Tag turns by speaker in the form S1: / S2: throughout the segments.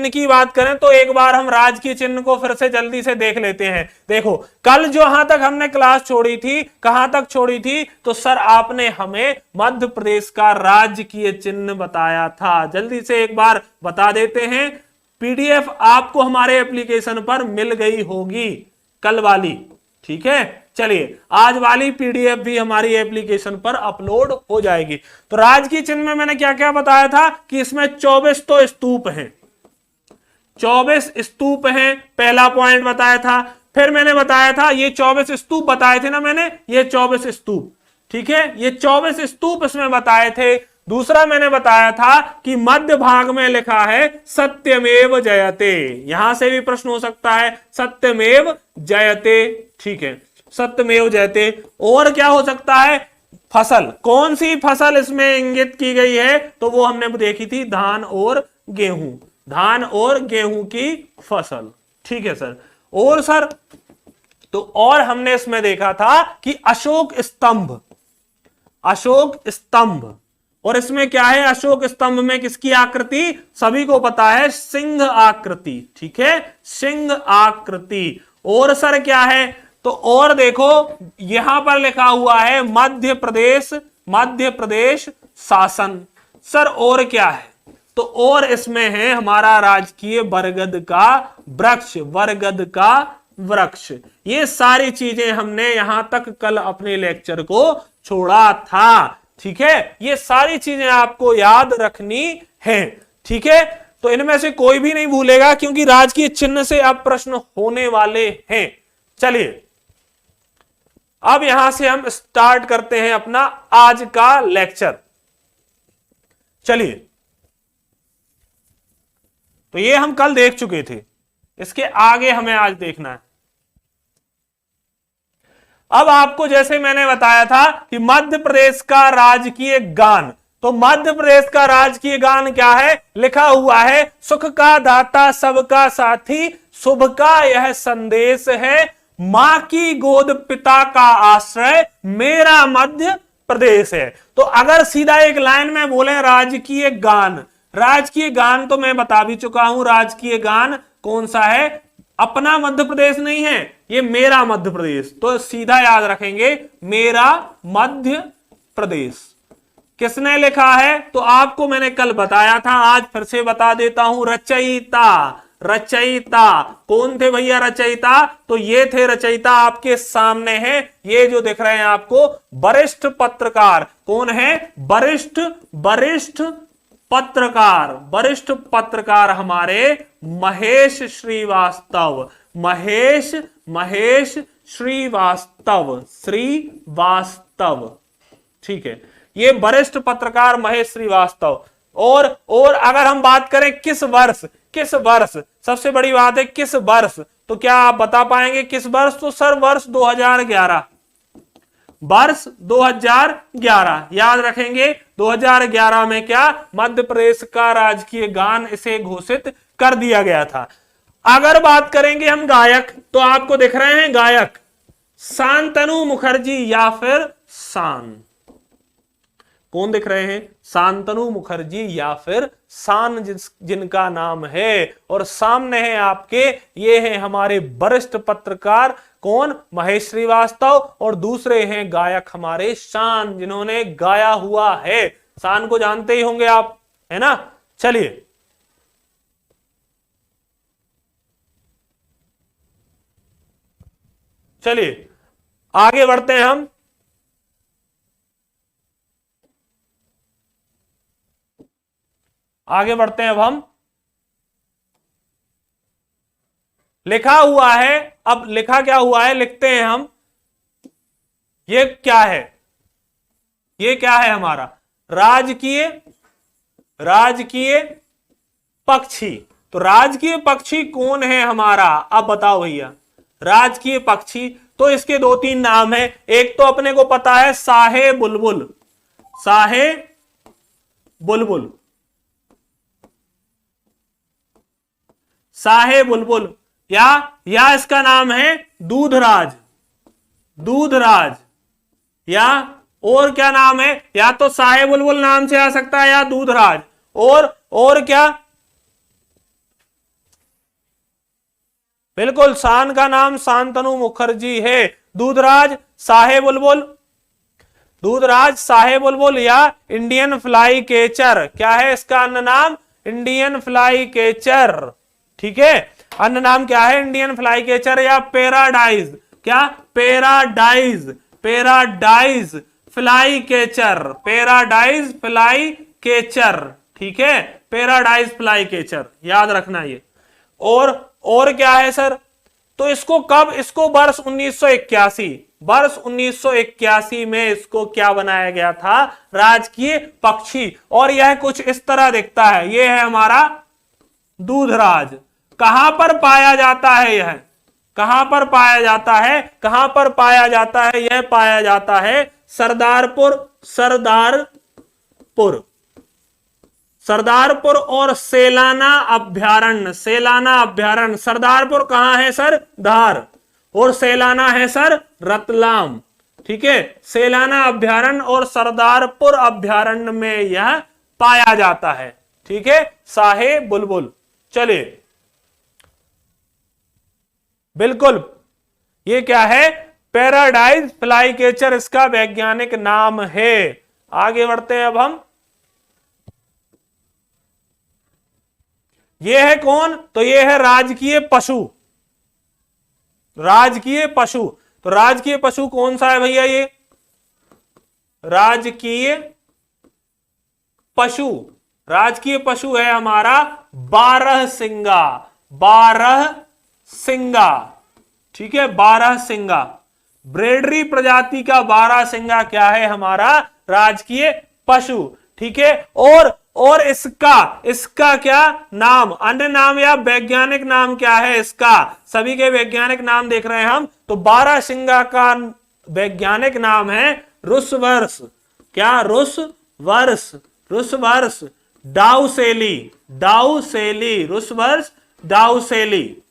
S1: की बात करें तो एक बार हम राजकीय चिन्ह को फिर से जल्दी से देख लेते हैं। देखो कल जो यहां तक हमने क्लास छोड़ी थी, कहां तक छोड़ी थी, तो सर आपने हमें मध्य प्रदेश का राजकीय चिन्ह बताया था। जल्दी से एक बार बता देते हैं। पीडीएफ आपको हमारे एप्लीकेशन पर मिल गई होगी कल वाली, ठीक है। चलिए आज वाली पीडीएफ भी हमारी एप्लीकेशन पर अपलोड हो जाएगी। तो राजकीय चिन्ह में मैंने क्या क्या बताया था कि इसमें 24 तो स्तूप हैं, 24 स्तूप हैं, पहला पॉइंट बताया था। फिर मैंने बताया था ये 24 स्तूप बताए थे ना मैंने, ये 24 स्तूप, ठीक है, ये 24 स्तूप इसमें बताए थे। दूसरा मैंने बताया था कि मध्य भाग में लिखा है सत्यमेव जयते, यहां से भी प्रश्न हो सकता है, सत्यमेव जयते, ठीक है, सत्यमेव जयते। और क्या हो सकता है, फसल, कौन सी फसल इसमें इंगित की गई है, तो वो हमने देखी थी धान और गेहूं, धान और गेहूं की फसल, ठीक है सर। और सर तो और हमने इसमें देखा था कि अशोक स्तंभ, अशोक स्तंभ, और इसमें क्या है, अशोक स्तंभ में किसकी आकृति, सभी को पता है सिंह आकृति, ठीक है, सिंह आकृति। और सर क्या है, तो और देखो यहां पर लिखा हुआ है मध्य प्रदेश, मध्य प्रदेश शासन। सर और क्या है, तो और इसमें है हमारा राजकीय बरगद का वृक्ष, बरगद का वृक्ष। ये सारी चीजें हमने यहां तक कल अपने लेक्चर को छोड़ा था, ठीक है। ये सारी चीजें आपको याद रखनी है, ठीक है। तो इनमें से कोई भी नहीं भूलेगा क्योंकि राजकीय चिन्ह से अब प्रश्न होने वाले हैं। चलिए अब यहां से हम स्टार्ट करते हैं अपना आज का लेक्चर। चलिए तो ये हम कल देख चुके थे, इसके आगे हमें आज देखना है। अब आपको जैसे मैंने बताया था कि मध्य प्रदेश का राजकीय गान, तो मध्य प्रदेश का राजकीय गान क्या है, लिखा हुआ है सुख का दाता सबका साथी, शुभ का यह संदेश है, मां की गोद पिता का आश्रय, मेरा मध्य प्रदेश है। तो अगर सीधा एक लाइन में बोले राजकीय गान, राजकीय गान तो मैं बता भी चुका हूं, राजकीय गान कौन सा है, अपना मध्य प्रदेश नहीं है, ये मेरा मध्य प्रदेश, तो सीधा याद रखेंगे मेरा मध्य प्रदेश। किसने लिखा है, तो आपको मैंने कल बताया था, आज फिर से बता देता हूं, रचयिता, रचयिता कौन थे भैया रचयिता, तो ये थे रचयिता आपके सामने हैं, ये जो दिख रहे हैं आपको वरिष्ठ पत्रकार, कौन है, वरिष्ठ, वरिष्ठ पत्रकार, वरिष्ठ पत्रकार हमारे महेश श्रीवास्तव, महेश, महेश श्रीवास्तव, श्रीवास्तव, ठीक है, ये वरिष्ठ पत्रकार महेश श्रीवास्तव। और अगर हम बात करें किस वर्ष, किस वर्ष, सबसे बड़ी बात है किस वर्ष, तो क्या आप बता पाएंगे किस वर्ष, तो सर वर्ष 2011, वर्ष 2011 याद रखेंगे। 2011 में क्या, मध्य प्रदेश का राजकीय गान इसे घोषित कर दिया गया था। अगर बात करेंगे हम गायक, तो आपको दिख रहे हैं गायक शांतनु मुखर्जी या फिर शान, कौन दिख रहे हैं, शांतनु मुखर्जी या फिर शान जिनका नाम है। और सामने है आपके, ये हैं हमारे वरिष्ठ पत्रकार कौन, महेश श्रीवास्तव, और दूसरे हैं गायक हमारे शान, जिन्होंने गाया हुआ है, शान को जानते ही होंगे आप, है ना। चलिए चलिए आगे बढ़ते हैं हम। आगे बढ़ते हैं अब हम, लिखा हुआ है, अब लिखा क्या हुआ है लिखते हैं हम, ये क्या है, ये क्या है हमारा राजकीय, राजकीय पक्षी। तो राजकीय पक्षी कौन है हमारा, अब बताओ भैया, राजकीय पक्षी तो इसके दो तीन नाम है, एक तो अपने को पता है साहे बुलबुल, साहे बुलबुल, साहे बुलबुल, या इसका नाम है दूधराज, दूधराज, या और क्या नाम है, या तो साहे बुलबुल नाम से आ सकता है या दूधराज, और क्या, बिल्कुल, शान का नाम शांतनु मुखर्जी है। दूधराज साहे बुलबुल, दूधराज साहे बुलबुल या इंडियन फ्लाई केचर, क्या है इसका अन्य नाम? Indian fly केचर। ठीक है, अन्य नाम क्या है? इंडियन फ्लाई केचर या पैराडाइज, क्या? Paradise, paradise fly केचर, paradise fly केचर। ठीक है, पैराडाइज फ्लाई केचर, याद रखना ये। और क्या है सर? तो इसको कब, इसको वर्ष 1981, वर्ष 1981 में इसको क्या बनाया गया था? राजकीय पक्षी। और यह कुछ इस तरह दिखता है, यह है हमारा दूधराज। कहां पर पाया जाता है यह? कहां पर पाया जाता है? कहां पर पाया जाता है? यह पाया जाता है सरदारपुर, सरदारपुर, सरदारपुर और सेलाना अभ्यारण्य, सेलाना अभ्यारण्य। सरदारपुर कहां है सर? धार, और सेलाना है सर रतलाम। ठीक है, सेलाना अभ्यारण्य और सरदारपुर अभ्यारण्य में यह पाया जाता है। ठीक है, साहे बुलबुल। चलिए, बिल्कुल, ये क्या है? पैराडाइज फ्लाईकेचर इसका वैज्ञानिक नाम है। आगे बढ़ते हैं अब हम। ये है कौन? तो ये है राजकीय पशु, राजकीय पशु। तो राजकीय पशु कौन सा है भैया? ये राजकीय पशु, राजकीय पशु है हमारा बारहसिंगा, बारहसिंगा। ठीक है, बारहसिंगा, ब्रेडरी प्रजाति का बारहसिंगा क्या है? हमारा राजकीय पशु। ठीक है, और इसका क्या नाम, अन्य नाम या वैज्ञानिक नाम क्या है इसका? सभी के वैज्ञानिक नाम देख रहे हैं हम। तो बारहसिंगा का वैज्ञानिक नाम है रुसवर्स, क्या? रुसवर्स, रुसवर्स डाउसेली, डाउसेली, रुसवर्स डाउसेली।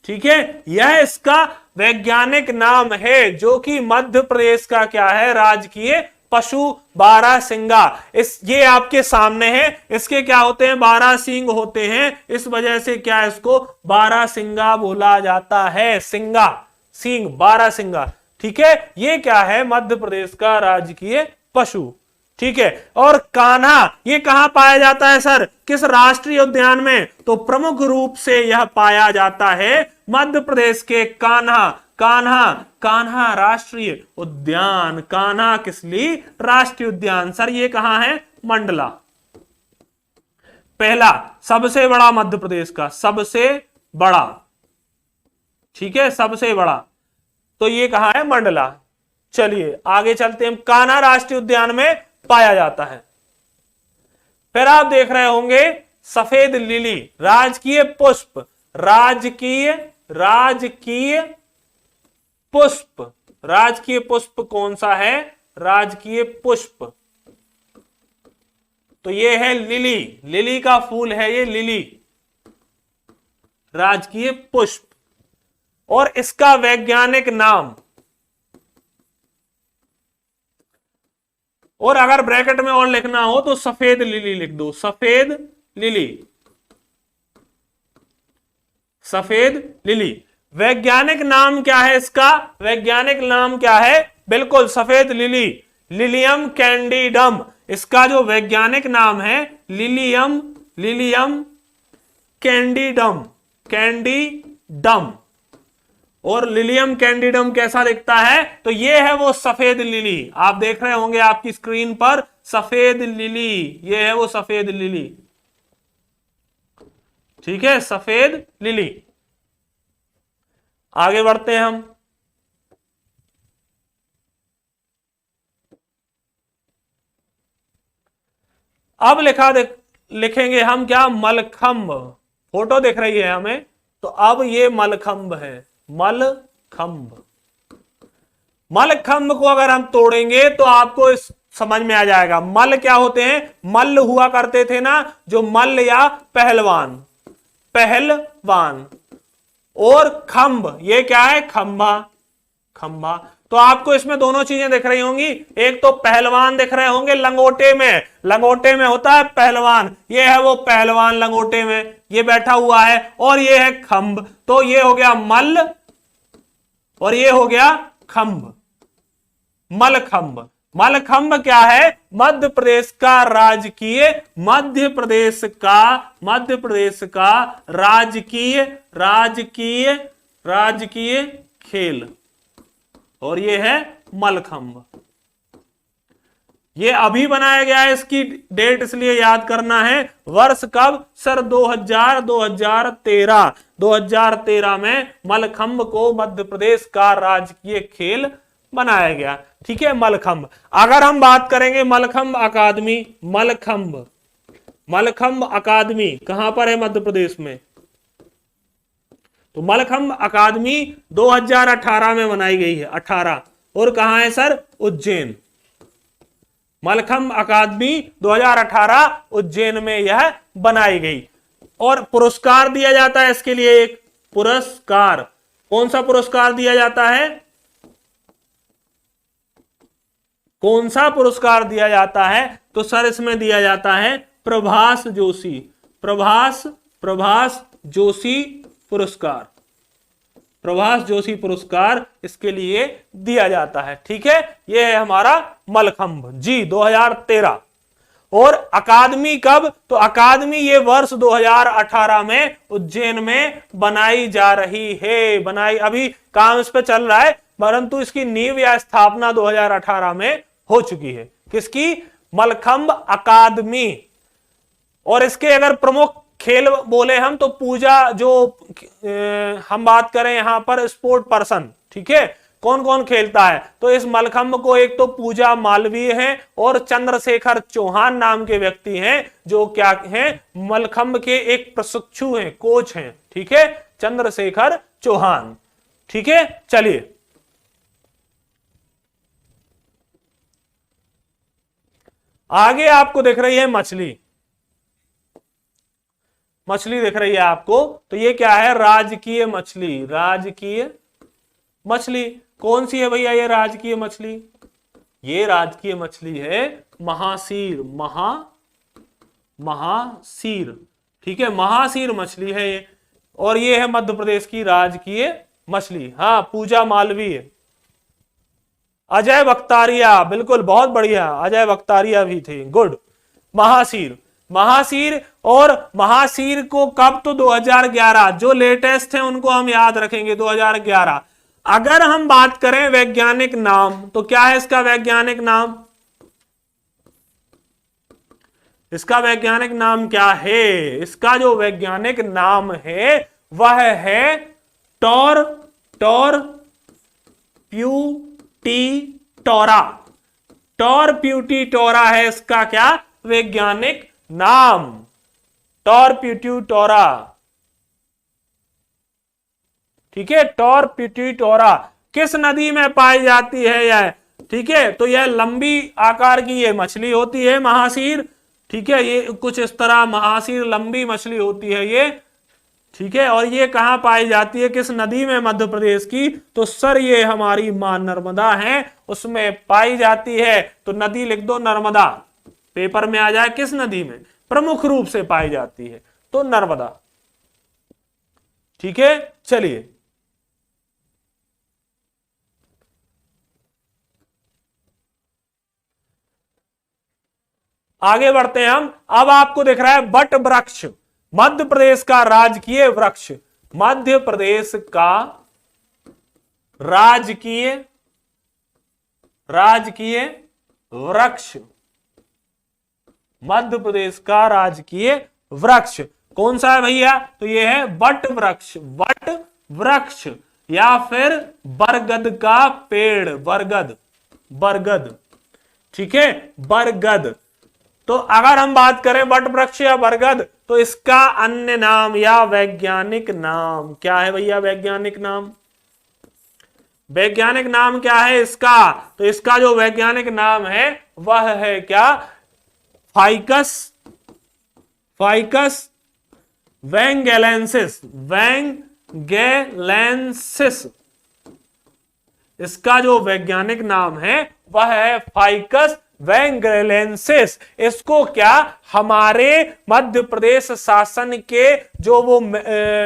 S1: ठीक है, यह इसका वैज्ञानिक नाम है, जो कि मध्य प्रदेश का क्या है? राजकीय पशु बारहसिंगा। ये आपके सामने है, इसके क्या होते हैं? 12 सींग होते हैं, इस वजह से क्या इसको बारहसिंगा बोला जाता है। सिंगा, सींग, बारहसिंगा। ठीक है, ये क्या है? मध्य प्रदेश का राजकीय पशु। ठीक है, और कान्हा ये कहां पाया जाता है सर? किस राष्ट्रीय उद्यान में? तो प्रमुख रूप से यह पाया जाता है मध्य प्रदेश के कान्हा, कान्हा, कान्हा राष्ट्रीय उद्यान। कान्हा किस लिए राष्ट्रीय उद्यान? सर ये कहां है? मंडला। पहला सबसे बड़ा मध्य प्रदेश का, सबसे बड़ा। ठीक है, सबसे बड़ा, तो ये कहां है? मंडला। चलिए आगे चलते हैं। कान्हा राष्ट्रीय उद्यान में पाया जाता है। फिर आप देख रहे होंगे सफेद लिली, राजकीय पुष्प, राजकीय, राजकीय पुष्प, राजकीय पुष्प कौन सा है? राजकीय पुष्प, तो ये है लिली, लिली का फूल है ये, लिली, राजकीय पुष्प। और इसका वैज्ञानिक नाम, और अगर ब्रैकेट में और लिखना हो तो सफेद लिली लिख दो, सफेद लिली, सफेद लिली। वैज्ञानिक नाम क्या है इसका? वैज्ञानिक नाम क्या है? बिल्कुल सफेद लिली, लिलियम कैंडिडम। इसका जो वैज्ञानिक नाम है लिलियम, लिलियम कैंडिडम, कैंडिडम। और लिलियम कैंडिडम कैसा दिखता है? तो ये है वो सफेद लिली, आप देख रहे होंगे आपकी स्क्रीन पर सफेद लिली, ये है वो सफेद लिली। ठीक है, सफेद लिली। आगे बढ़ते हैं हम। अब लिखेंगे हम क्या? मलखंभ। फोटो दिख रही है हमें, तो अब ये मलखंभ है, मलखंभ। मलखंभ को अगर हम तोड़ेंगे तो आपको इस समझ में आ जाएगा। मल क्या होते हैं? मल्ल हुआ करते थे ना, जो मल्ल या पहलवान, पहलवान। और खंभ, ये क्या है? खंभा, खंभा। तो आपको इसमें दोनों चीजें दिख रही होंगी। एक तो पहलवान दिख रहे होंगे लंगोटे में, लंगोटे में होता है पहलवान, ये है वो पहलवान लंगोटे में ये बैठा हुआ है, और ये है खंभ, तो ये हो गया मल्ल और ये हो गया खंभ, मलखंभ। मलखंभ क्या है? मध्य प्रदेश का राजकीय, मध्य प्रदेश का राजकीय खेल, और ये है मलखंभ। ये अभी बनाया गया है, इसकी डेट इसलिए याद करना है। वर्ष कब? सर 2013 में मलखंभ को मध्य प्रदेश का राजकीय खेल बनाया गया। ठीक है, मलखंभ। अगर हम बात करेंगे मलखंभ अकादमी, मलखंभ अकादमी कहां पर है? मध्य प्रदेश में। तो मलखंभ अकादमी 2018 में बनाई गई है, 18, और कहां है सर? उज्जैन। मलखंभ अकादमी 2018 उज्जैन में यह बनाई गई, और पुरस्कार दिया जाता है इसके लिए, एक पुरस्कार। कौन सा पुरस्कार दिया जाता है? कौन सा पुरस्कार दिया जाता है? तो सर इसमें दिया जाता है प्रभास जोशी, प्रभास जोशी पुरस्कार, प्रभास जोशी पुरस्कार इसके लिए दिया जाता है। ठीक है, यह है हमारा मलखंभ जी 2013। और अकादमी कब? तो अकादमी ये वर्ष 2018 में उज्जैन में बनाई जा रही है, अभी काम इस पे चल रहा है, परंतु इसकी नींव या स्थापना 2018 में हो चुकी है। किसकी? मलखंभ अकादमी। और इसके अगर प्रमुख खेल बोले हम तो पूजा, जो हम बात करें यहां पर स्पोर्ट पर्सन, ठीक है, कौन कौन खेलता है? तो इस मलखंभ को एक तो पूजा मालवीय हैं और चंद्रशेखर चौहान नाम के व्यक्ति हैं, जो क्या हैं? मलखंभ के एक प्रशिक्षु हैं, कोच हैं। ठीक है, चंद्रशेखर चौहान। ठीक है, चलिए आगे आपको दिख रही है मछली, मछली दिख रही है आपको, तो ये क्या है? राजकीय मछली, राजकीय मछली। कौन सी है भैया ये राजकीय मछली? ये राजकीय मछली है महासीर, महासीर। ठीक है, महासीर मछली है ये, और ये है मध्य प्रदेश की राजकीय मछली। हाँ, पूजा मालवीय, अजय बख्तारिया, बिल्कुल बहुत बढ़िया, अजय बख्तारिया भी थे, गुड। महासीर, महासीर। और महासीर को कब? तो 2011, जो लेटेस्ट है उनको हम याद रखेंगे, 2011। अगर हम बात करें वैज्ञानिक नाम, तो क्या है इसका वैज्ञानिक नाम? इसका वैज्ञानिक नाम क्या है? इसका जो वैज्ञानिक नाम है वह है टॉरप्यूटिटोरा, टॉरप्यूटिटोरा है इसका क्या? वैज्ञानिक नाम, टॉरप्यूटिटोरा। ठीक है, टॉरप्यूटिटोरा किस नदी में पाई जाती है यह? ठीक है, तो यह लंबी आकार की ये मछली होती है महासीर। ठीक है, ये कुछ इस तरह महासीर लंबी मछली होती है ये। ठीक है, और ये कहां पाई जाती है? किस नदी में? मध्य प्रदेश की। तो सर ये हमारी मां नर्मदा है, उसमें पाई जाती है। तो नदी लिख दो नर्मदा, पेपर में आ जाए किस नदी में प्रमुख रूप से पाई जाती है, तो नर्मदा। ठीक है, चलिए आगे बढ़ते हैं हम। अब आपको दिख रहा है बट वृक्ष, मध्य प्रदेश का राजकीय वृक्ष, मध्य प्रदेश का राजकीय वृक्ष, मध्य प्रदेश का राजकीय वृक्ष कौन सा है भैया? तो ये है वट वृक्ष, वट वृक्ष, या फिर बरगद का पेड़, बरगद, बरगद। ठीक है, बरगद। तो अगर हम बात करें वट वृक्ष या बरगद, तो इसका अन्य नाम या वैज्ञानिक नाम क्या है भैया? वैज्ञानिक नाम, वैज्ञानिक नाम क्या है इसका? तो इसका जो वैज्ञानिक नाम है वह है क्या? Ficus, ficus benghalensis, benghalensis. इसका जो वैज्ञानिक नाम है वह है फाइकस वैंगलेंसिस। इसको क्या हमारे मध्य प्रदेश शासन के जो वो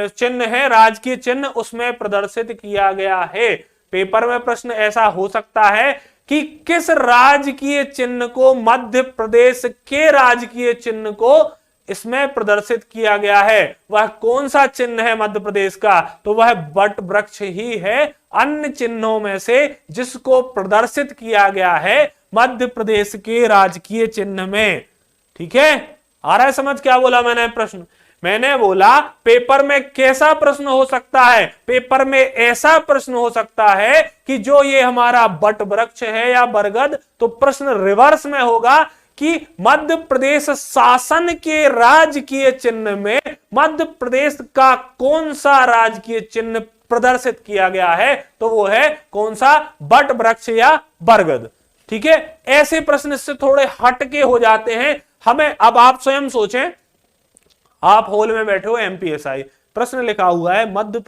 S1: चिन्ह है, राजकीय चिन्ह, उसमें प्रदर्शित किया गया है। पेपर में प्रश्न ऐसा हो सकता है कि किस राजकीय चिन्ह को, मध्य प्रदेश के राजकीय चिन्ह को इसमें प्रदर्शित किया गया है, वह कौन सा चिन्ह है मध्य प्रदेश का, तो वह वट वृक्ष ही है अन्य चिन्हों में से जिसको प्रदर्शित किया गया है मध्य प्रदेश के राजकीय चिन्ह में। ठीक है, आ रहा है समझ क्या बोला मैंने प्रश्न? मैंने बोला पेपर में कैसा प्रश्न हो सकता है, पेपर में ऐसा प्रश्न हो सकता है कि जो ये हमारा वट वृक्ष है या बरगद, तो प्रश्न रिवर्स में होगा कि मध्य प्रदेश शासन के राजकीय चिन्ह में मध्य प्रदेश का कौन सा राजकीय चिन्ह प्रदर्शित किया गया है, तो वो है कौन सा, वट वृक्ष या बरगद। ठीक है, ऐसे प्रश्न इससे थोड़े हटके हो जाते हैं हमें। अब आप स्वयं सोचें, आप हॉल में बैठे हो, एमपीएसआई प्रश्न लिखा हुआ है मध्य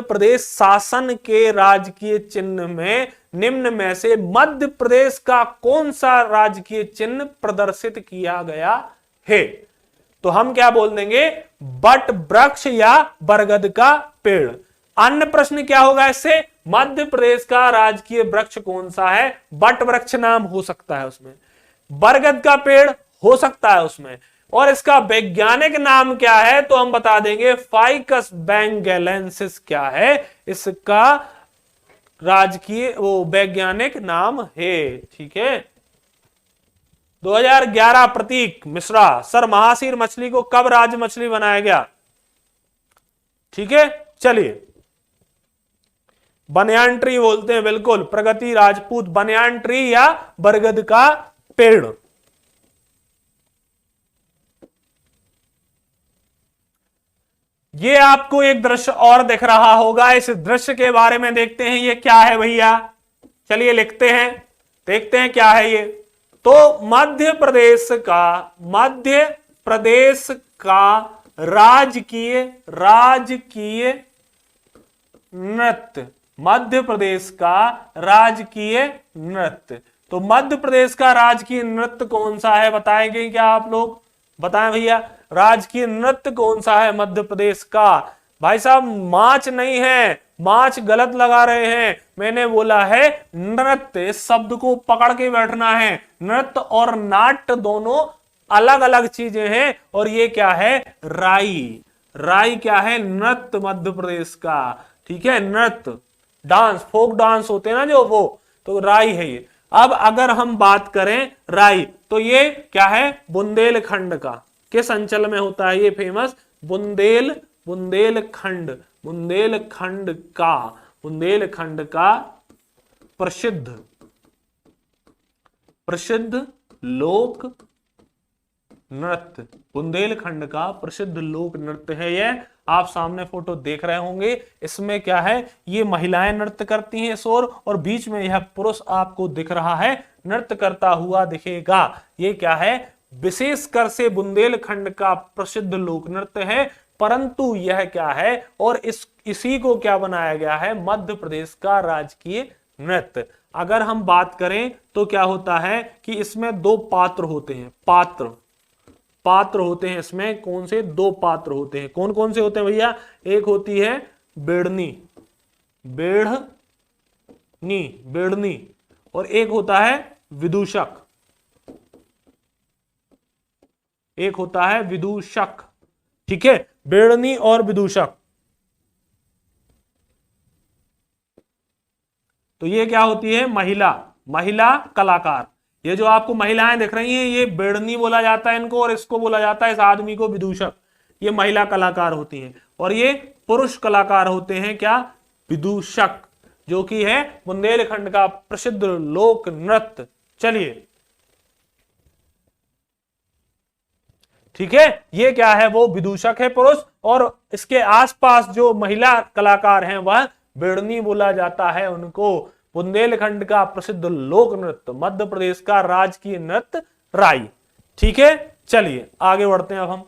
S1: प्रदेश शासन के राजकीय चिन्ह में निम्न में से मध्य प्रदेश का कौन सा राजकीय चिन्ह प्रदर्शित किया गया है, तो हम क्या बोल देंगे, वट वृक्ष या बरगद का पेड़। अन्य प्रश्न क्या होगा इससे, मध्य प्रदेश का राजकीय वृक्ष कौन सा है, वट वृक्ष नाम हो सकता है उसमें, बरगद का पेड़ हो सकता है उसमें, और इसका वैज्ञानिक नाम क्या है, तो हम बता देंगे फाइकस वैंगलेंसिस क्या है इसका राजकीय वो वैज्ञानिक नाम है। ठीक है, 2011 प्रतीक मिश्रा, सर महासीर मछली को कब राज्य मछली बनाया गया? ठीक है, चलिए, बनियान ट्री बोलते हैं, बिल्कुल, प्रगति राजपूत, बनियान ट्री या बरगद का पेड़। ये आपको एक दृश्य और दिख रहा होगा, इस दृश्य के बारे में देखते हैं ये क्या है भैया। चलिए लिखते हैं, देखते हैं क्या है ये। तो मध्य प्रदेश का राजकीय नृत्य, मध्य प्रदेश का राजकीय नृत्य। तो मध्य प्रदेश का राजकीय नृत्य कौन सा है, बताएंगे क्या आप लोग? बताएं भैया, राजकीय नृत्य कौन सा है मध्य प्रदेश का? भाई साहब माच नहीं है, माच गलत लगा रहे हैं, मैंने बोला है नृत्य। इस शब्द को पकड़ के बैठना है, नृत्य और नाट्य दोनों अलग अलग चीजें हैं। और ये क्या है, राई। राई क्या है, नृत्य मध्य प्रदेश का। ठीक है, नृत्य, डांस, फोक डांस होते हैं ना जो, वो तो राई है ये। अब अगर हम बात करें राई, तो ये क्या है, बुंदेलखंड का, किस अंचल में होता है ये फेमस, बुंदेलखंड का प्रसिद्ध लोक नृत्य, बुंदेलखंड का प्रसिद्ध लोक नृत्य है ये। आप सामने फोटो देख रहे होंगे, इसमें क्या है, ये महिलाएं नृत्य करती हैं इस ओर, और बीच में यह पुरुष आपको दिख रहा है, नृत्य करता हुआ दिखेगा। ये क्या है, विशेषकर से बुंदेलखंड का प्रसिद्ध लोक नृत्य है। परंतु यह क्या है, और इसी को क्या बनाया गया है, मध्य प्रदेश का राजकीय नृत्य। अगर हम बात करें तो क्या होता है कि इसमें दो पात्र होते हैं, पात्र होते हैं इसमें, कौन से, दो पात्र होते हैं। कौन कौन से होते हैं भैया, एक होती है बेड़नी, और एक होता है विदूषक। ठीक है, बेड़नी और विदूषक। तो ये क्या होती है, महिला कलाकार। ये जो आपको महिलाएं दिख रही हैं, ये बेड़नी बोला जाता है इनको, और इसको बोला जाता है, इस आदमी को, विदूषक। ये महिला कलाकार होती हैं, और ये पुरुष कलाकार होते हैं क्या, विदूषक, जो कि है बुंदेलखंड का प्रसिद्ध लोक नृत्य। चलिए, ठीक है, ये क्या है, वो विदूषक है पुरुष, और इसके आसपास जो महिला कलाकार हैं वह बेड़नी बोला जाता है उनको। बुंदेलखंड का प्रसिद्ध लोक नृत्य, मध्य प्रदेश का राजकीय नृत्य राई। ठीक है, चलिए आगे बढ़ते हैं। अब हम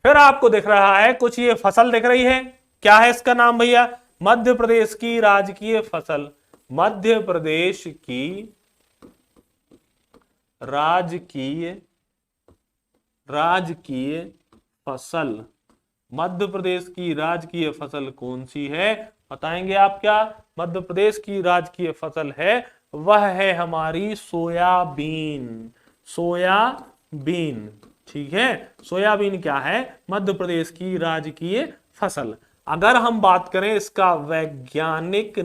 S1: फिर आपको दिख रहा है कुछ ये फसल दिख रही है, क्या है इसका नाम भैया? मध्य प्रदेश की राजकीय फसल। मध्य प्रदेश की राजकीय फसल। मध्य प्रदेश की राजकीय फसल कौन सी है बताएंगे आप? क्या मध्य प्रदेश की राजकीय फसल है? वह है हमारी सोयाबीन। सोयाबीन, ठीक है। सोयाबीन क्या है? मध्य प्रदेश की राजकीय फसल। अगर हम बात करें इसका वैज्ञानिक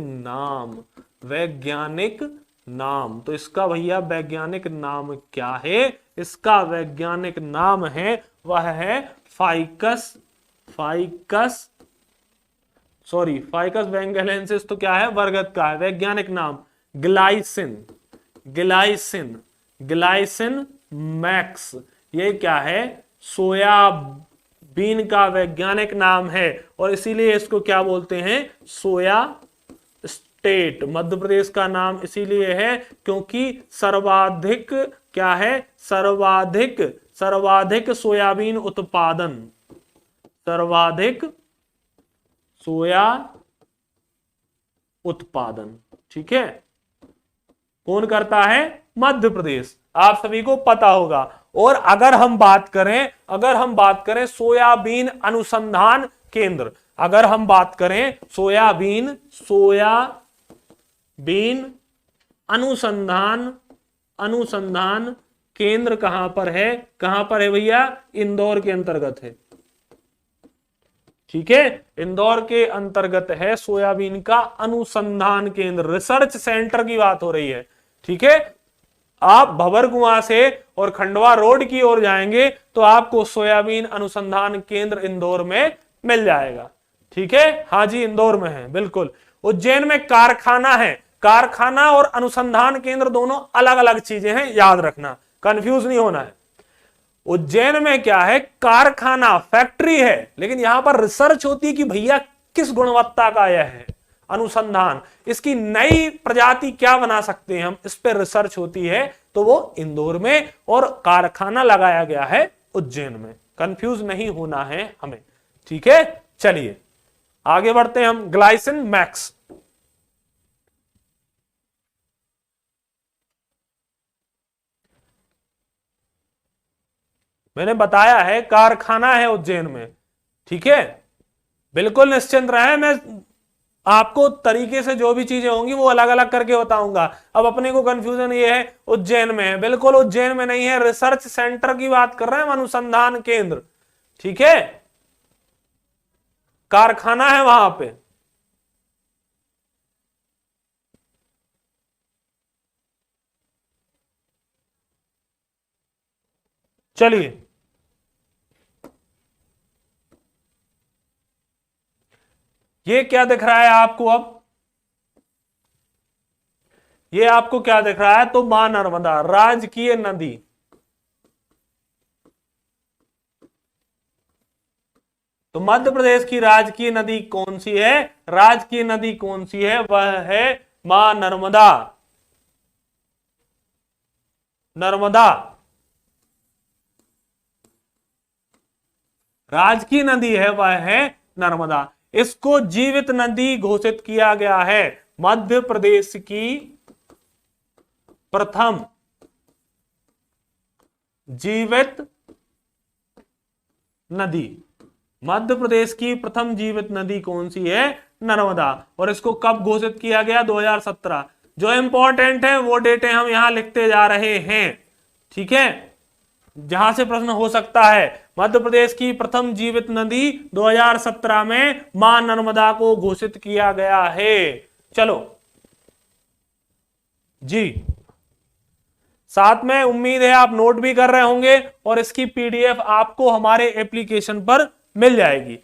S1: नाम, तो इसका भैया वैज्ञानिक नाम क्या है? इसका वैज्ञानिक नाम है, वह है फाइकस बेंगलेंसिस। तो क्या है? बरगद का है। वैज्ञानिक नाम ग्लाइसिन मैक्स। ये क्या है? सोयाबीन का वैज्ञानिक नाम है, और इसीलिए इसको क्या बोलते हैं? Soya state. मध्य प्रदेश का नाम इसीलिए है क्योंकि सर्वाधिक क्या है? सर्वाधिक सोयाबीन उत्पादन, सर्वाधिक सोया उत्पादन, ठीक है, कौन करता है? मध्य प्रदेश। आप सभी को पता होगा। और अगर हम बात करें सोयाबीन अनुसंधान केंद्र, अगर हम बात करें सोयाबीन अनुसंधान केंद्र कहां पर है? कहां पर है भैया? इंदौर के अंतर्गत है, ठीक है। इंदौर के अंतर्गत है सोयाबीन का अनुसंधान केंद्र। रिसर्च सेंटर की बात हो रही है, ठीक है। आप भंवरकुआं से और खंडवा रोड की ओर जाएंगे तो आपको सोयाबीन अनुसंधान केंद्र इंदौर में मिल जाएगा, ठीक है। हाँ जी, इंदौर में है, बिल्कुल। उज्जैन में कारखाना है। कारखाना और अनुसंधान केंद्र दोनों अलग अलग चीजें हैं, याद रखना, कंफ्यूज नहीं होना है। उज्जैन में क्या है? कारखाना, फैक्ट्री है, लेकिन यहां पर रिसर्च होती है कि भैया किस गुणवत्ता का यह है, अनुसंधान, इसकी नई प्रजाति क्या बना सकते हैं हम, इस पर रिसर्च होती है, तो वो इंदौर में, और कारखाना लगाया गया है उज्जैन में। कंफ्यूज नहीं होना है हमें, ठीक है। चलिए आगे बढ़ते हैं हम। ग्लाइसिन मैक्स, मैंने बताया है कारखाना है उज्जैन में, ठीक है। बिल्कुल निश्चिंत रहे, मैं आपको तरीके से जो भी चीजें होंगी वो अलग अलग करके बताऊंगा। अब अपने को कंफ्यूजन ये है उज्जैन में है, बिल्कुल उज्जैन में नहीं है, रिसर्च सेंटर की बात कर रहे हैं, अनुसंधान केंद्र, ठीक है। कारखाना है वहां पे। चलिए ये क्या दिख रहा है आपको? अब ये आपको क्या दिख रहा है? तो मां नर्मदा, राजकीय नदी। तो मध्य प्रदेश की राजकीय नदी कौन सी है? राजकीय नदी कौन सी है? वह है मां नर्मदा। नर्मदा राजकीय नदी है, वह है नर्मदा। इसको जीवित नदी घोषित किया गया है। मध्य प्रदेश की प्रथम जीवित नदी, मध्य प्रदेश की प्रथम जीवित नदी कौन सी है? नर्मदा। और इसको कब घोषित किया गया? 2017। जो इंपॉर्टेंट है वो डेटे हम यहां लिखते जा रहे हैं, ठीक है, जहां से प्रश्न हो सकता है। मध्य प्रदेश की प्रथम जीवित नदी 2017 में मां नर्मदा को घोषित किया गया है। चलो जी, साथ में उम्मीद है आप नोट भी कर रहे होंगे और इसकी पीडीएफ आपको हमारे एप्लीकेशन पर मिल जाएगी।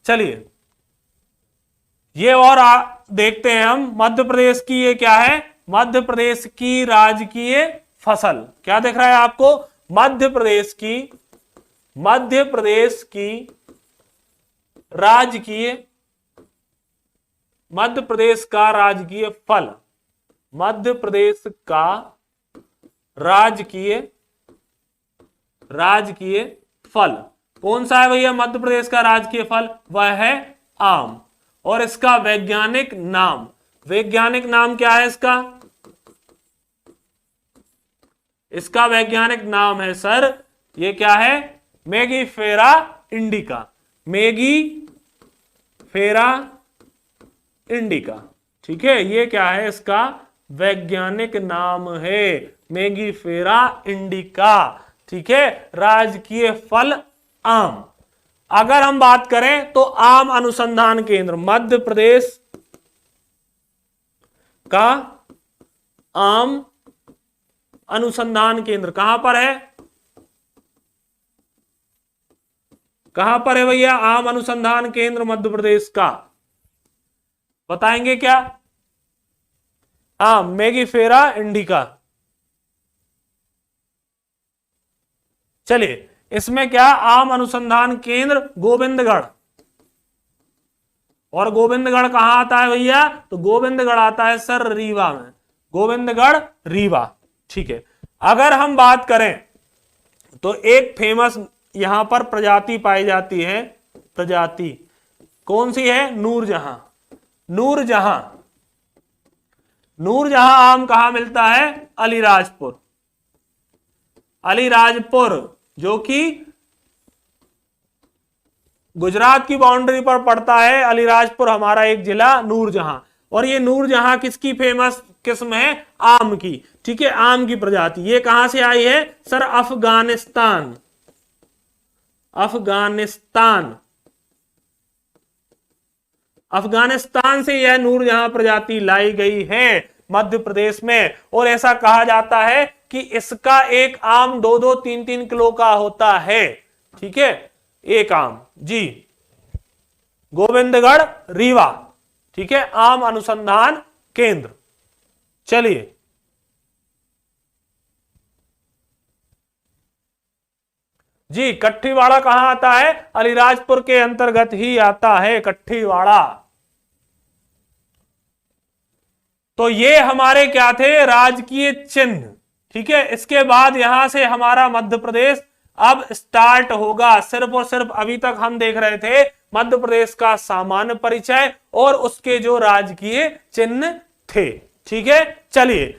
S1: चलिए ये और देखते हैं हम। मध्य प्रदेश की ये क्या है? मध्य प्रदेश की राजकीय फसल। क्या दिख रहा है आपको? मध्य प्रदेश की राजकीय, मध्य प्रदेश का राजकीय फल, मध्य प्रदेश का राजकीय फल। कौन सा है भैया मध्य प्रदेश का राजकीय फल? वह है आम। और इसका वैज्ञानिक नाम, वैज्ञानिक नाम क्या है इसका? इसका वैज्ञानिक नाम है सर, ये क्या है? Mangifera indica. Mangifera indica. ठीक है, ये क्या है? इसका वैज्ञानिक नाम है मेंगीफेरा इंडिका। ठीक है, राजकीय फल आम। अगर हम बात करें तो आम अनुसंधान केंद्र मध्य प्रदेश का आम अनुसंधान केंद्र कहां पर है? कहां पर है भैया आम अनुसंधान केंद्र मध्य प्रदेश का? बताएंगे क्या? Mangifera indica. चलिए, इसमें क्या आम अनुसंधान केंद्र गोविंदगढ़। और गोविंदगढ़ कहां आता है भैया? तो गोविंदगढ़ आता है सर रीवा में, गोविंदगढ़ रीवा। ठीक है, अगर हम बात करें तो एक फेमस यहां पर प्रजाति पाई जाती है, प्रजाति कौन सी है? नूरजहां। नूरजहां, नूरजहां आम कहां मिलता है? अलीराजपुर। अलीराजपुर जो कि गुजरात की बाउंड्री पर पड़ता है। अलीराजपुर हमारा एक जिला नूरजहां। और ये नूरजहां किसकी फेमस किस्म है? आम की। ठीक है, आम की प्रजाति। ये कहां से आई है सर? अफगानिस्तान। अफगानिस्तान, अफगानिस्तान से यह नूरजहां प्रजाति लाई गई है मध्य प्रदेश में। और ऐसा कहा जाता है कि इसका एक आम 2-2, 3-3 किलो का होता है। ठीक है, एक आम जी। गोविंदगढ़ रीवा। ठीक है, आम अनुसंधान केंद्र। चलिए, जी कट्ठीवाड़ा कहां आता है? अलीराजपुर के अंतर्गत ही आता है कट्ठीवाड़ा। तो ये हमारे क्या थे? राजकीय चिन्ह। ठीक है, इसके बाद यहां से हमारा मध्य प्रदेश अब स्टार्ट होगा। सिर्फ और सिर्फ अभी तक हम देख रहे थे मध्य प्रदेश का सामान्य परिचय और उसके जो राजकीय चिन्ह थे। ठीक है, चलिए,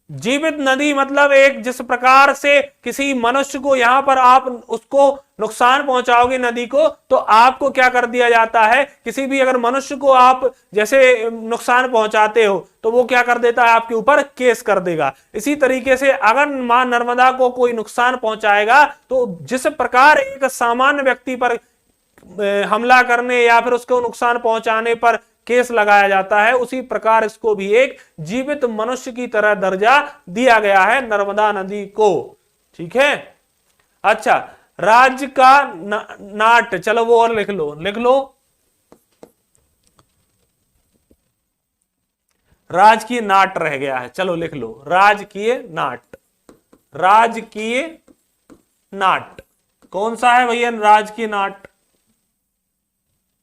S1: जीवित नदी मतलब एक जिस प्रकार से किसी मनुष्य को यहां पर आप उसको नुकसान पहुंचाओगे नदी को, तो आपको क्या कर दिया जाता है? किसी भी अगर मनुष्य को आप जैसे नुकसान पहुंचाते हो तो वो क्या कर देता है? आपके ऊपर केस कर देगा। इसी तरीके से अगर मां नर्मदा को कोई नुकसान पहुंचाएगा तो जिस प्रकार एक सामान्य व्यक्ति पर हमला करने या फिर उसको नुकसान पहुंचाने पर केस लगाया जाता है, उसी प्रकार इसको भी एक जीवित मनुष्य की तरह दर्जा दिया गया है नर्मदा नदी को। ठीक है, अच्छा, राज्य का नाट्य, चलो वो और लिख लो, लिख लो। राजकीय नाट्य रह गया है, चलो लिख लो, राजकीय नाट्य। राजकीय नाट्य कौन सा है भैया? राजकीय नाट्य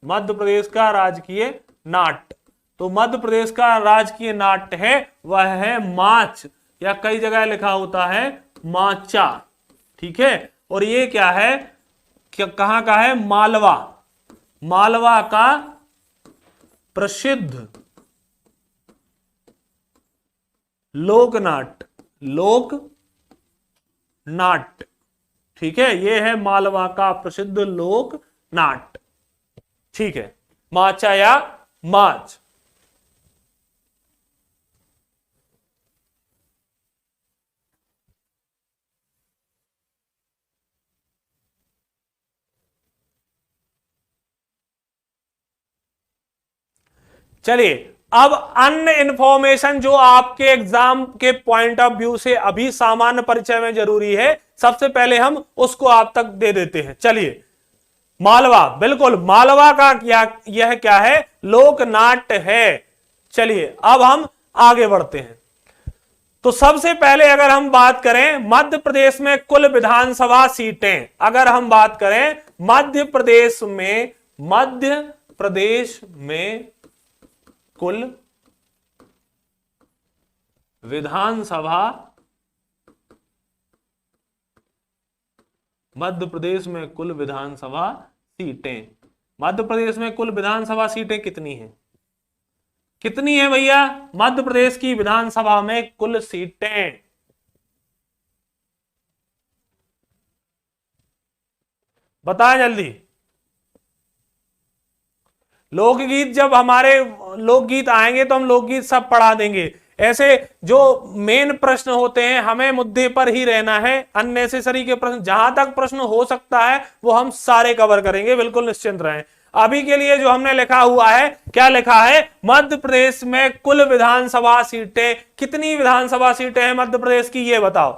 S1: मध्य प्रदेश का राजकीय नाट्य। तो मध्य प्रदेश का राजकीय नाट्य है वह है माच, या कई जगह लिखा होता है माचा। ठीक है, और ये क्या है? कहां का है? मालवा। मालवा का प्रसिद्ध लोकनाट्य, लोक नाट्य। ठीक है, ये है मालवा का प्रसिद्ध लोक नाट्य। ठीक है, माचा या माच। चलिए, अब अन्य इंफॉर्मेशन जो आपके एग्जाम के पॉइंट ऑफ व्यू से अभी सामान्य परिचय में जरूरी है, सबसे पहले हम उसको आप तक दे देते हैं। चलिए, मालवा, बिल्कुल मालवा का यह क्या है? लोकनाट्य है। चलिए, अब हम आगे बढ़ते हैं। तो सबसे पहले अगर हम बात करें मध्य प्रदेश में कुल विधानसभा सीटें, अगर हम बात करें मध्य प्रदेश में कुल विधानसभा मध्य प्रदेश में कुल विधानसभा सीटें, मध्य प्रदेश में कुल विधानसभा सीटें कितनी हैं? कितनी है भैया मध्य प्रदेश की विधानसभा में कुल सीटें? बताएं जल्दी। लोकगीत, जब हमारे लोकगीत आएंगे तो हम लोकगीत सब पढ़ा देंगे। ऐसे जो मेन प्रश्न होते हैं हमें मुद्दे पर ही रहना है, अननेसेसरी के प्रश्न जहां तक प्रश्न हो सकता है वो हम सारे कवर करेंगे, बिल्कुल निश्चिंत रहें। अभी के लिए जो हमने लिखा हुआ है, क्या लिखा है? मध्य प्रदेश में कुल विधानसभा सीटें, कितनी विधानसभा सीटें हैं मध्य प्रदेश की, ये बताओ।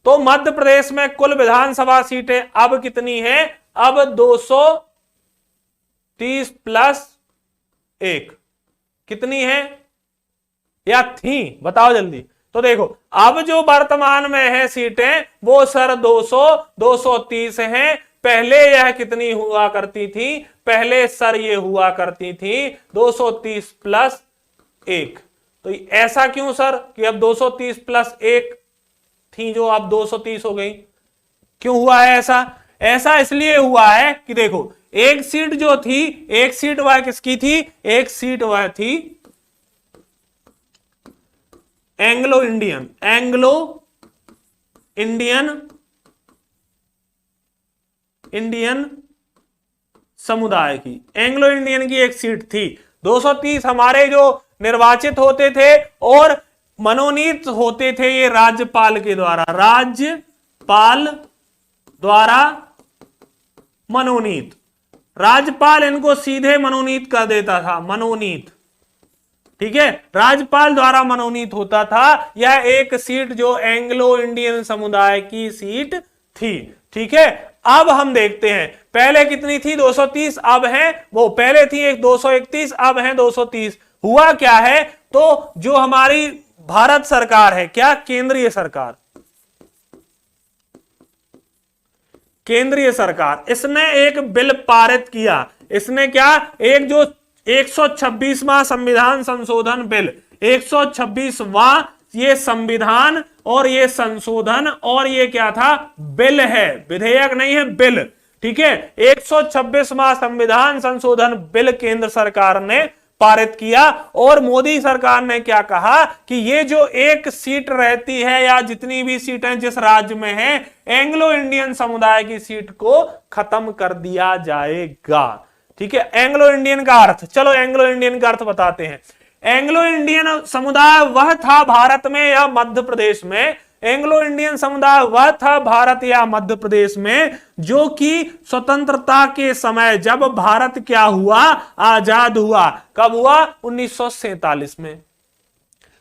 S1: तो मध्य प्रदेश में कुल विधानसभा सीटें अब कितनी हैं? अब 230 प्लस 1 कितनी है या थी? बताओ जल्दी। तो देखो अब जो वर्तमान में है सीटें वो सर 230 हैं। पहले यह कितनी हुआ करती थी? पहले सर ये हुआ करती थी 230 प्लस 1। तो ऐसा क्यों सर कि अब 230 प्लस 1 थी जो अब 230 हो गई? क्यों हुआ है ऐसा? ऐसा इसलिए हुआ है कि देखो एक सीट जो थी, एक सीट वह किसकी थी? एक सीट वह थी एंग्लो इंडियन, इंडियन समुदाय की, एंग्लो इंडियन की एक सीट थी। 230 हमारे जो निर्वाचित होते थे और मनोनीत होते थे ये राज्यपाल के द्वारा, राज्यपाल द्वारा मनोनीत। राज्यपाल इनको सीधे मनोनीत कर देता था, मनोनीत, ठीक है, राज्यपाल द्वारा मनोनीत होता था। यह एक सीट जो एंग्लो इंडियन समुदाय की सीट थी, ठीक है। अब हम देखते हैं पहले कितनी थी? 230, अब है वो पहले थी एक 231, अब है 230। हुआ क्या है? तो जो हमारी भारत सरकार है, क्या केंद्रीय सरकार, केंद्रीय सरकार, इसने एक बिल पारित किया। इसने क्या? एक जो 126वां संविधान संशोधन बिल, 126वां ये संविधान और ये संशोधन और ये क्या था? बिल है, विधेयक नहीं है, बिल, ठीक है। 126वां संविधान संशोधन बिल केंद्र सरकार ने पारित किया और मोदी सरकार ने क्या कहा कि ये जो एक सीट रहती है या जितनी भी सीटें जिस राज्य में है, एंग्लो इंडियन समुदाय की सीट को खत्म कर दिया जाएगा, ठीक है। एंग्लो इंडियन का अर्थ, चलो एंग्लो इंडियन का अर्थ बताते हैं। एंग्लो इंडियन समुदाय वह था भारत में या मध्य प्रदेश में, एंग्लो इंडियन समुदाय वह था भारत या मध्य प्रदेश में जो कि स्वतंत्रता के समय, जब भारत क्या हुआ? आजाद हुआ। कब हुआ? 1947 में।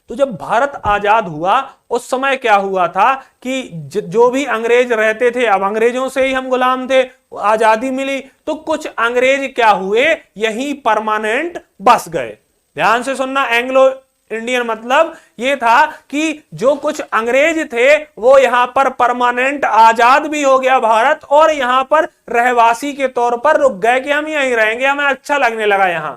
S1: तो जब भारत आजाद हुआ उस समय क्या हुआ था कि जो भी अंग्रेज रहते थे, अब अंग्रेजों से ही हम गुलाम थे, आजादी मिली तो कुछ अंग्रेज क्या हुए? यहीं परमानेंट बस गए। ध्यान से सुनना, एंग्लो इंडियन मतलब ये था कि जो कुछ अंग्रेज थे वो यहां पर परमानेंट, आजाद भी हो गया भारत और यहां पर रहवासी के तौर पर रुक गए कि हम यहीं रहेंगे, हमें अच्छा लगने लगा, यहां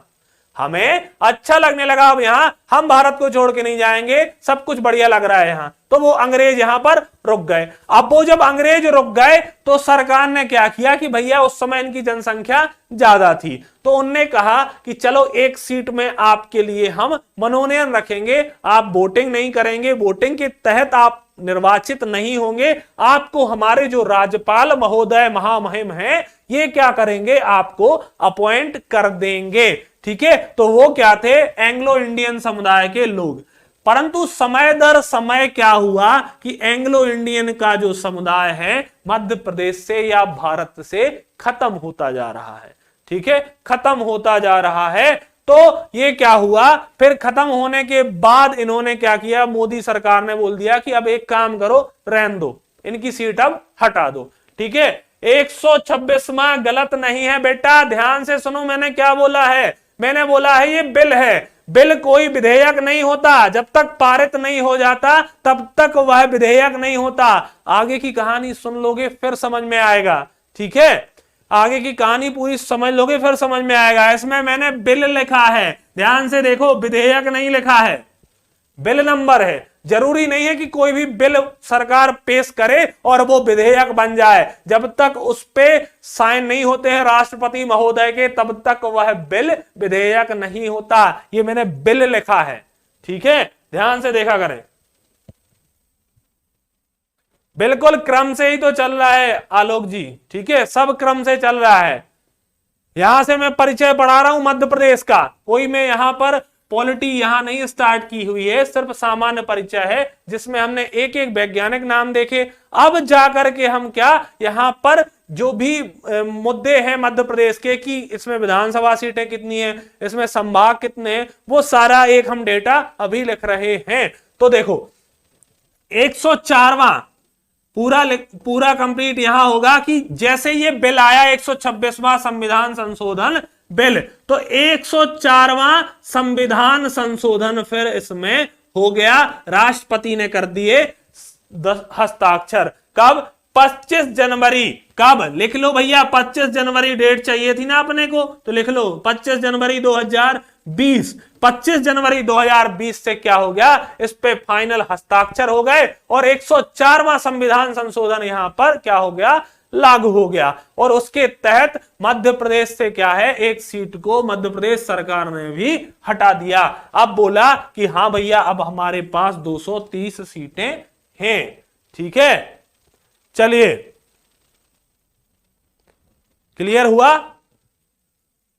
S1: हमें अच्छा लगने लगा, अब यहां हम भारत को छोड़ के नहीं जाएंगे, सब कुछ बढ़िया लग रहा है यहां। तो वो अंग्रेज यहां पर रुक गए। अब वो जब अंग्रेज रुक गए तो सरकार ने क्या किया कि भैया उस समय इनकी जनसंख्या ज्यादा थी, तो उनने कहा कि चलो एक सीट में आपके लिए हम मनोनयन रखेंगे, आप वोटिंग नहीं करेंगे, वोटिंग के तहत आप निर्वाचित नहीं होंगे, आपको हमारे जो राज्यपाल महोदय महामहिम हैं ये क्या करेंगे? आपको अपॉइंट कर देंगे, ठीक है। तो वो क्या थे? एंग्लो इंडियन समुदाय के लोग। परंतु समय दर समय क्या हुआ कि एंग्लो इंडियन का जो समुदाय है मध्य प्रदेश से या भारत से खत्म होता जा रहा है, ठीक है, खत्म होता जा रहा है। तो ये क्या हुआ? फिर खत्म होने के बाद इन्होंने क्या किया? मोदी सरकार ने बोल दिया कि अब एक काम करो, रहने दो, इनकी सीट अब हटा दो, ठीक है। 126वां गलत नहीं है बेटा, ध्यान से सुनो मैंने क्या बोला है। मैंने बोला है ये बिल है, बिल कोई विधेयक नहीं होता, जब तक पारित नहीं हो जाता तब तक वह विधेयक नहीं होता। आगे की कहानी सुन लोगे फिर समझ में आएगा, ठीक है, आगे की कहानी पूरी समझ लोगे फिर समझ में आएगा। इसमें मैंने बिल लिखा है, ध्यान से देखो, विधेयक नहीं लिखा है, बिल नंबर है। जरूरी नहीं है कि कोई भी बिल सरकार पेश करे और वो विधेयक बन जाए। जब तक उस पे साइन नहीं होते हैं राष्ट्रपति महोदय के, तब तक वह बिल विधेयक नहीं होता। ये मैंने बिल लिखा है, ठीक है, ध्यान से देखा करें। बिल्कुल क्रम से ही तो चल रहा है आलोक जी, ठीक है, सब क्रम से चल रहा है। यहां से मैं परिचय पढ़ा रहा हूं मध्य प्रदेश का, कोई मैं यहां पर पॉलिटी यहां नहीं स्टार्ट की हुई है, सिर्फ सामान्य परिचय है जिसमें हमने एक एक वैज्ञानिक नाम देखे। अब जाकर के हम क्या यहां पर जो भी मुद्दे हैं मध्य प्रदेश के कि इसमें विधानसभा सीटें कितनी है, इसमें संभाग कितने हैं, वो सारा एक हम डेटा अभी लिख रहे हैं। तो देखो 104वां पूरा कंप्लीट यहां होगा कि जैसे ये बिल आया 126वां संविधान संशोधन बिल, तो 104वां संविधान संशोधन फिर इसमें हो गया, राष्ट्रपति ने कर दिए हस्ताक्षर। कब? 25 जनवरी। कब? लिख लो भैया, 25 जनवरी डेट चाहिए थी ना अपने को, तो लिख लो 25 जनवरी 2020। 25 जनवरी 2020 से क्या हो गया, इस पे फाइनल हस्ताक्षर हो गए और 104वां संविधान संशोधन यहां पर क्या हो गया, लागू हो गया। और उसके तहत मध्य प्रदेश से क्या है, एक सीट को मध्य प्रदेश सरकार ने भी हटा दिया। अब बोला कि हाँ भैया अब हमारे पास 230 सीटें हैं, ठीक है। चलिए, क्लियर हुआ?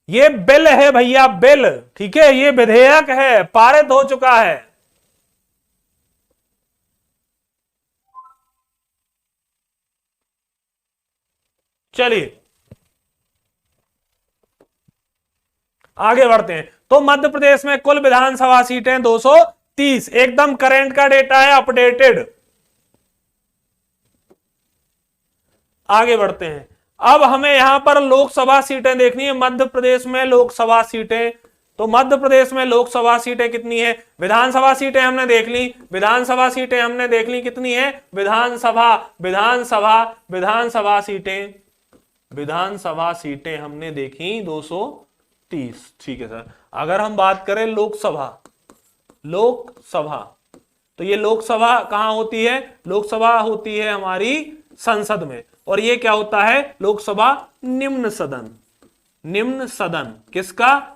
S1: ये बिल है भैया, बिल, ठीक है, ये विधेयक है, पारित हो चुका है। चलिए आगे बढ़ते हैं। तो मध्य प्रदेश में कुल विधानसभा सीटें 230, एकदम करंट का डेटा है, अपडेटेड। आगे बढ़ते हैं। अब हमें यहां पर लोकसभा सीटें देखनी है मध्य प्रदेश में, लोकसभा सीटें। तो मध्य प्रदेश में लोकसभा सीटें कितनी है? विधानसभा सीटें हमने देख ली, विधानसभा सीटें हमने देख ली कितनी है, विधानसभा विधानसभा विधानसभा सीटें, विधानसभा सीटें हमने देखी 230, ठीक है सर। अगर हम बात करें लोकसभा, लोकसभा, तो ये लोकसभा कहां होती है? लोकसभा होती है हमारी संसद में, और ये क्या होता है? लोकसभा निम्न सदन। निम्न सदन किसका?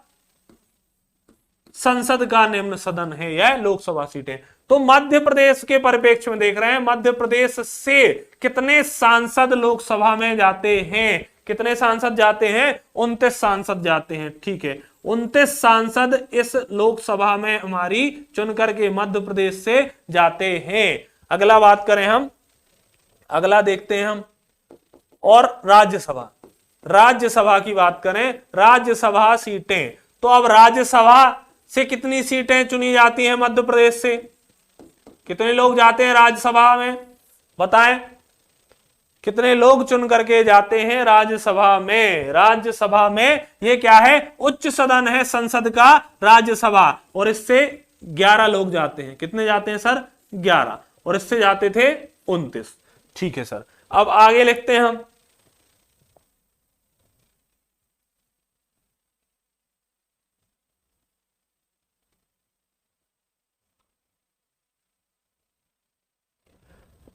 S1: संसद का निम्न सदन है यह लोकसभा सीटें। तो मध्य प्रदेश के परिप्रेक्ष्य में देख रहे हैं, मध्य प्रदेश से कितने सांसद लोकसभा में जाते हैं? कितने सांसद जाते हैं? 29 सांसद जाते हैं, ठीक है। 29 सांसद इस लोकसभा में हमारी चुन करके मध्य प्रदेश से जाते हैं। अगला बात करें हम, अगला देखते हैं हम, और राज्यसभा, राज्यसभा की बात करें, राज्यसभा सीटें। तो अब राज्यसभा से कितनी सीटें चुनी जाती हैं मध्य प्रदेश से? कितने लोग जाते हैं राज्यसभा में, बताएं, कितने लोग चुन करके जाते हैं राज्यसभा में? राज्यसभा में ये क्या है? उच्च सदन है संसद का, राज्यसभा, और इससे 11 लोग जाते हैं। कितने जाते हैं सर? 11, और इससे जाते थे 29, ठीक है सर। अब आगे लिखते हैं हम,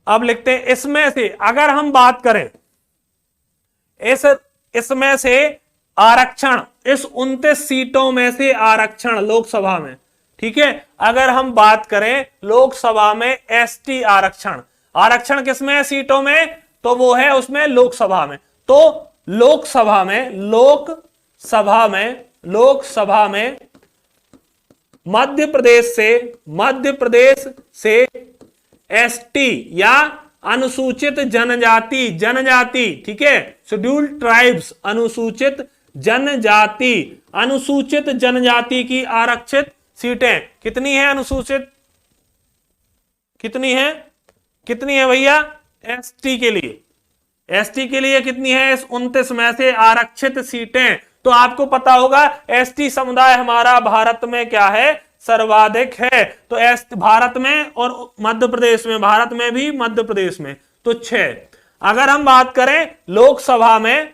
S1: अब लिखते हैं इसमें से, अगर हम बात करें इसमें से आरक्षण, इस 29 सीटों में से आरक्षण लोकसभा में, ठीक है। अगर हम बात करें लोकसभा में एसटी आरक्षण, आरक्षण किसमें है सीटों में? तो वो है उसमें लोकसभा में। तो लोकसभा में, लोकसभा में, लोकसभा में मध्य प्रदेश से एसटी या अनुसूचित जनजाति, जनजाति, ठीक है, शेड्यूल्ड ट्राइब्स, अनुसूचित जनजाति, अनुसूचित जनजाति की आरक्षित सीटें कितनी है? अनुसूचित कितनी है? कितनी है भैया? एसटी के लिए, एसटी के लिए कितनी है? इस 29 में से आरक्षित सीटें। तो आपको पता होगा एसटी समुदाय हमारा भारत में क्या है? सर्वाधिक है। तो भारत में और मध्य प्रदेश में, भारत में भी मध्य प्रदेश में, तो 6। अगर हम बात करें लोकसभा में,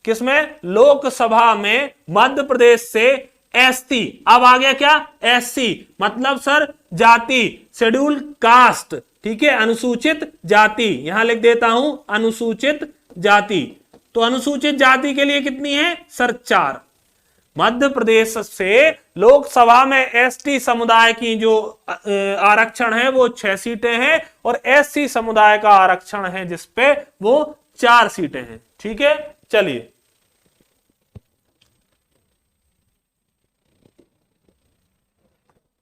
S1: किसमें? लोकसभा में मध्य प्रदेश से एसटी, अब आ गया क्या एससी, मतलब सर जाति, शेड्यूल कास्ट, ठीक है, अनुसूचित जाति, यहां लिख देता हूं अनुसूचित जाति। तो अनुसूचित जाति के लिए कितनी है सर 4। मध्य प्रदेश से लोकसभा में एसटी समुदाय की जो आरक्षण है वो 6 सीटें हैं और एससी समुदाय का आरक्षण है जिसपे वो 4 सीटें हैं। ठीक है, चलिए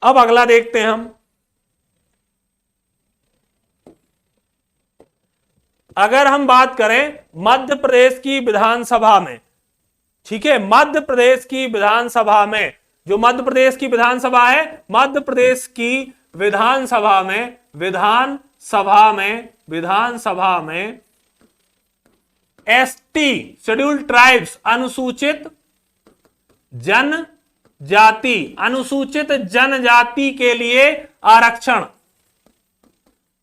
S1: अब अगला देखते हैं हम। अगर हम बात करें मध्य प्रदेश की विधानसभा में, ठीक है, मध्य प्रदेश की विधानसभा में, जो मध्य प्रदेश की विधानसभा है, मध्य प्रदेश की विधानसभा में एसटी शेड्यूल ट्राइब्स अनुसूचित जनजाति के लिए आरक्षण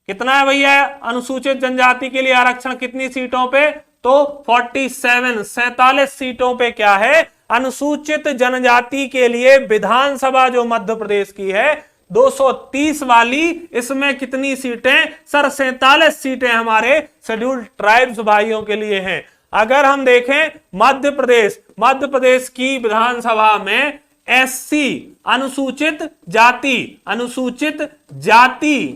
S1: कितना है भैया? अनुसूचित जनजाति के लिए आरक्षण कितनी सीटों पे? तो 47 सीटों पे क्या है? अनुसूचित जनजाति के लिए विधानसभा जो मध्य प्रदेश की है 230 वाली, इसमें कितनी सीटें सर? 47 सीटें हमारे शेड्यूल्ड ट्राइब्स भाइयों के लिए हैं। अगर हम देखें मध्य प्रदेश की विधानसभा में एससी अनुसूचित जाति,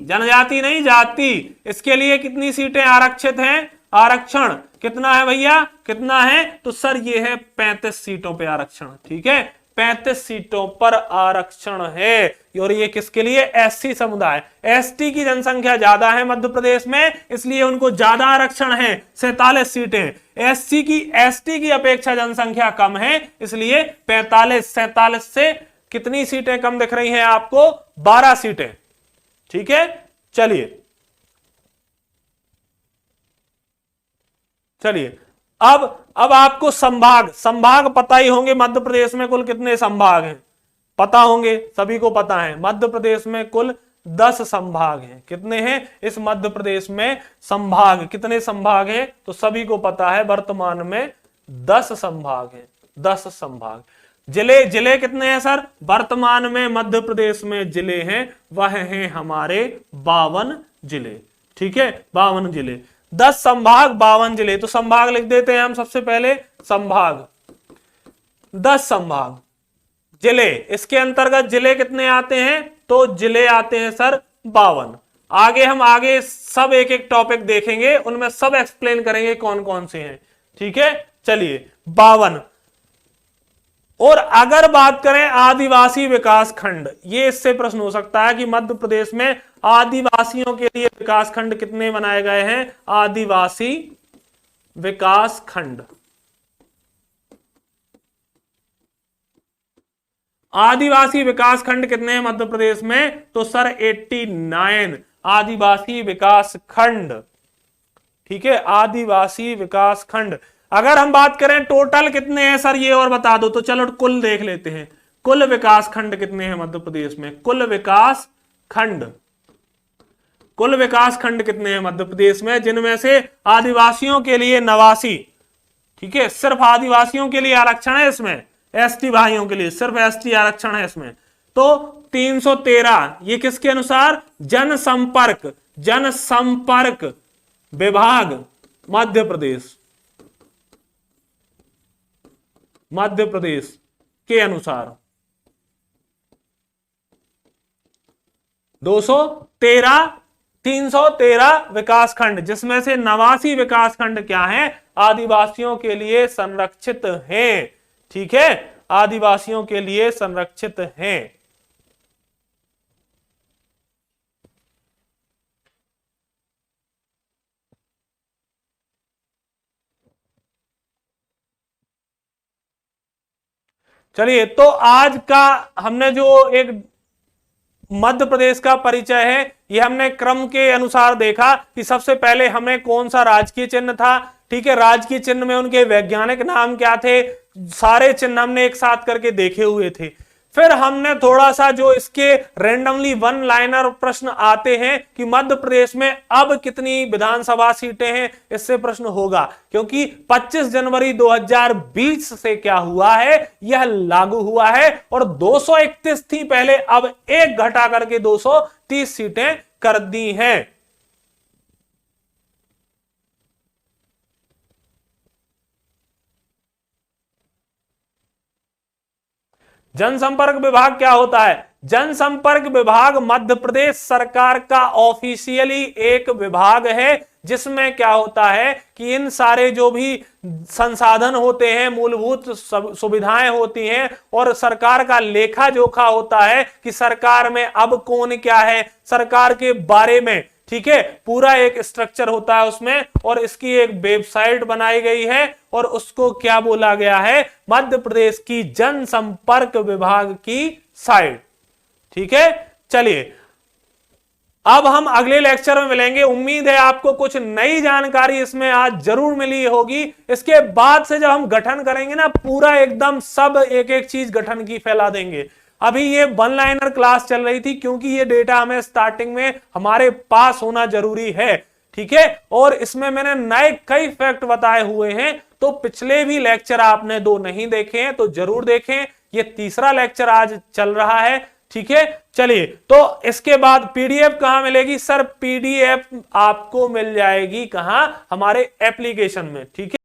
S1: जनजाति नहीं जाति, इसके लिए कितनी सीटें आरक्षित हैं? आरक्षण कितना है भैया? कितना है? तो सर ये है 35 सीटों पे आरक्षण। ठीक है, 35 सीटों पर आरक्षण है। और ये किसके लिए? एससी समुदाय। एसटी की जनसंख्या ज्यादा है मध्य प्रदेश में, इसलिए उनको ज्यादा आरक्षण है, 47 सीटें। एसटी की अपेक्षा जनसंख्या कम है, इसलिए 47 से कितनी सीटें कम दिख रही हैं आपको? 12 सीटें। ठीक है, चलिए अब आपको संभाग पता ही होंगे। मध्य प्रदेश में कुल कितने संभाग हैं? पता होंगे, सभी को पता है। मध्य प्रदेश में कुल 10 संभाग हैं। कितने हैं इस मध्य प्रदेश में? संभाग कितने संभाग हैं? तो सभी को पता है, वर्तमान में 10 संभाग हैं। 10 संभाग। जिले कितने हैं सर? वर्तमान में मध्य प्रदेश में जिले हैं वह हैं हमारे 52 जिले। ठीक है, 52 जिले, 10 संभाग 52 जिले। तो संभाग लिख देते हैं हम सबसे पहले। संभाग 10 संभाग। जिले, इसके अंतर्गत जिले कितने आते हैं? तो जिले आते हैं सर 52। आगे सब एक एक टॉपिक देखेंगे, उनमें सब एक्सप्लेन करेंगे कौन कौन से हैं। ठीक है, चलिए 52। और अगर बात करें आदिवासी विकास खंड, ये इससे प्रश्न हो सकता है कि मध्य प्रदेश में आदिवासियों के लिए विकास खंड कितने बनाए गए हैं? आदिवासी विकास खंड। आदिवासी विकास खंड कितने हैं मध्य प्रदेश में? तो सर 89 आदिवासी विकास खंड। ठीक है, आदिवासी विकास खंड। अगर हम बात करें टोटल कितने हैं सर, ये और बता दो। तो चलो कुल देख लेते हैं, कुल विकास खंड कितने हैं मध्य प्रदेश में? कुल विकास खंड कितने हैं मध्य प्रदेश में? जिनमें से आदिवासियों के लिए 89, ठीक है, सिर्फ आदिवासियों के लिए आरक्षण है इसमें। एसटी भाइयों के लिए सिर्फ एसटी आरक्षण है इसमें। तो 313, ये किसके अनुसार? जनसंपर्क विभाग मध्य प्रदेश के अनुसार 313 विकास खंड, जिसमें से 89 विकास खंड क्या है? आदिवासियों के लिए संरक्षित हैं। ठीक है, आदिवासियों के लिए संरक्षित हैं। चलिए, तो आज का हमने जो एक मध्य प्रदेश का परिचय है, ये हमने क्रम के अनुसार देखा कि सबसे पहले हमें कौन सा राजकीय चिन्ह था। ठीक है, राजकीय चिन्ह में उनके वैज्ञानिक नाम क्या थे, सारे चिन्ह हमने एक साथ करके देखे हुए थे। फिर हमने थोड़ा सा जो इसके रेंडमली वन लाइनर प्रश्न आते हैं कि मध्य प्रदेश में अब कितनी विधानसभा सीटें हैं, इससे प्रश्न होगा, क्योंकि 25 जनवरी 2020 से क्या हुआ है, यह लागू हुआ है और 231 थी पहले, अब एक घटा करके 230 सीटें कर दी हैं। जनसंपर्क विभाग क्या होता है? जनसंपर्क विभाग मध्य प्रदेश सरकार का ऑफिशियली एक विभाग है, जिसमें क्या होता है कि इन सारे जो भी संसाधन होते हैं, मूलभूत सुविधाएं होती हैं और सरकार का लेखा जोखा होता है कि सरकार में अब कौन क्या है, सरकार के बारे में, ठीक है, पूरा एक स्ट्रक्चर होता है उसमें, और इसकी एक वेबसाइट बनाई गई है और उसको क्या बोला गया है, मध्य प्रदेश की जनसंपर्क विभाग की साइट। ठीक है, चलिए अब हम अगले लेक्चर में मिलेंगे। उम्मीद है आपको कुछ नई जानकारी इसमें आज जरूर मिली होगी। इसके बाद से जब हम गठन करेंगे ना, पूरा एकदम सब एक एक चीज गठन की फैला देंगे। अभी ये वन लाइनर क्लास चल रही थी क्योंकि ये डेटा हमें स्टार्टिंग में हमारे पास होना जरूरी है, ठीक है, और इसमें मैंने नए कई फैक्ट बताए हुए हैं, तो पिछले भी लेक्चर आपने 2 नहीं देखे हैं तो जरूर देखें। ये तीसरा लेक्चर आज चल रहा है, ठीक है। चलिए, तो इसके बाद पीडीएफ कहां मिलेगी? सर पीडीएफ आपको मिल जाएगी कहां? हमारे एप्लीकेशन में, ठीक है।